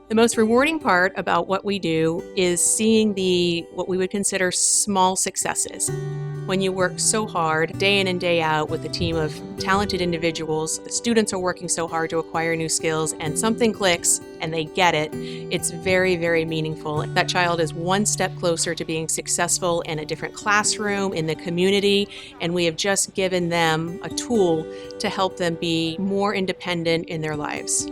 The most rewarding part about what we do is seeing what we would consider small successes. When you work so hard, day in and day out, with a team of talented individuals, the students are working so hard to acquire new skills, and something clicks and they get it, it's very, very meaningful. That child is one step closer to being successful in a different classroom, in the community, and we have just given them a tool to help them be more independent in their lives.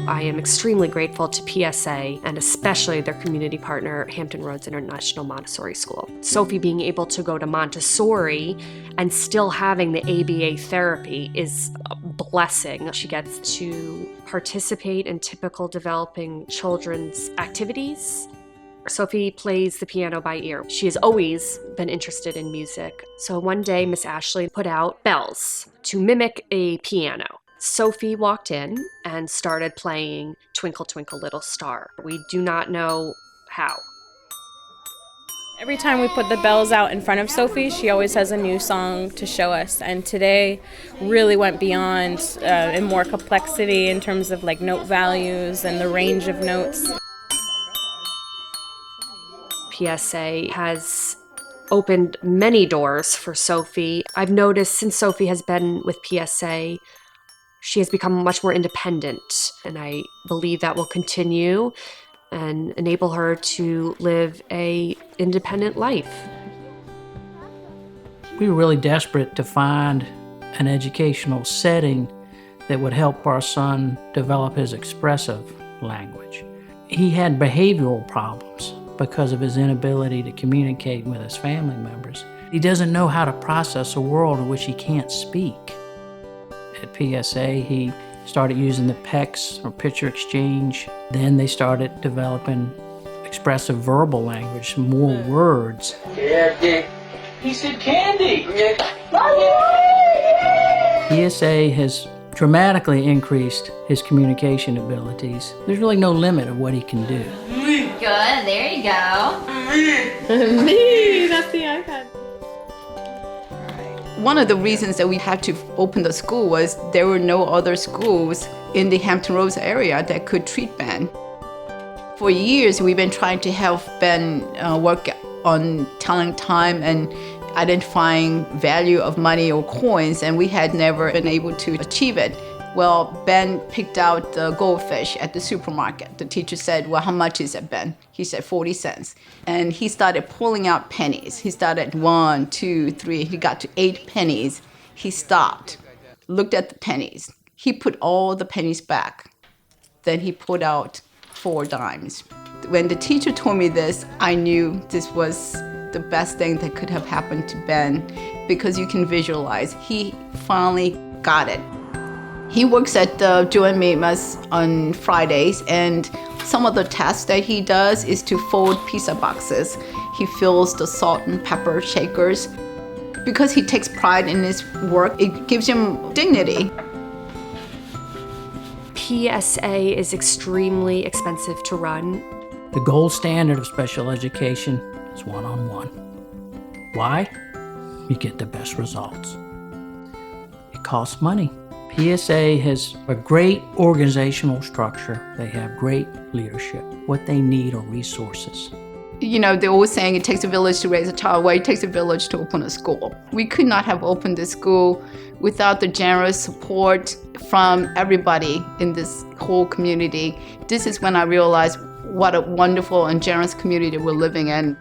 I am extremely grateful to PSA and especially their community partner, Hampton Roads International Montessori School. Sophie being able to go to Montessori and still having the ABA therapy is a blessing. She gets to participate in typical developing children's activities. Sophie plays the piano by ear. She has always been interested in music. So one day, Miss Ashley put out bells to mimic a piano. Sophie walked in and started playing Twinkle, Twinkle, Little Star. We do not know how. Every time we put the bells out in front of Sophie, she always has a new song to show us. And today really went beyond in more complexity in terms of like note values and the range of notes. PSA has opened many doors for Sophie. I've noticed since Sophie has been with PSA, she has become much more independent, and I believe that will continue and enable her to live an independent life. We were really desperate to find an educational setting that would help our son develop his expressive language. He had behavioral problems because of his inability to communicate with his family members. He doesn't know how to process a world in which he can't speak. At PSA, he started using the PECS, or picture exchange. Then they started developing expressive verbal language, more words. Yeah, he said candy. PSA has dramatically increased his communication abilities. There's really no limit of what he can do. Good, there you go. Me, that's the iPad. One of the reasons that we had to open the school was there were no other schools in the Hampton Roads area that could treat Ben. For years, we've been trying to help Ben work on telling time and identifying value of money or coins, and we had never been able to achieve it. Well, Ben picked out the goldfish at the supermarket. The teacher said, well, how much is it, Ben? He said 40 cents. And he started pulling out pennies. He started 1, 2, 3. He got to 8 pennies. He stopped, looked at the pennies. He put all the pennies back. Then he pulled out 4 dimes. When the teacher told me this, I knew this was the best thing that could have happened to Ben, because you can visualize. He finally got it. He works at Joe and Mima's on Fridays, and some of the tasks that he does is to fold pizza boxes. He fills the salt and pepper shakers. Because he takes pride in his work, it gives him dignity. PSA is extremely expensive to run. The gold standard of special education is one-on-one. Why? You get the best results. It costs money. PSA has a great organizational structure. They have great leadership. What they need are resources. You know, they're always saying it takes a village to raise a child. Well, it takes a village to open a school. We could not have opened this school without the generous support from everybody in this whole community. This is when I realized what a wonderful and generous community we're living in.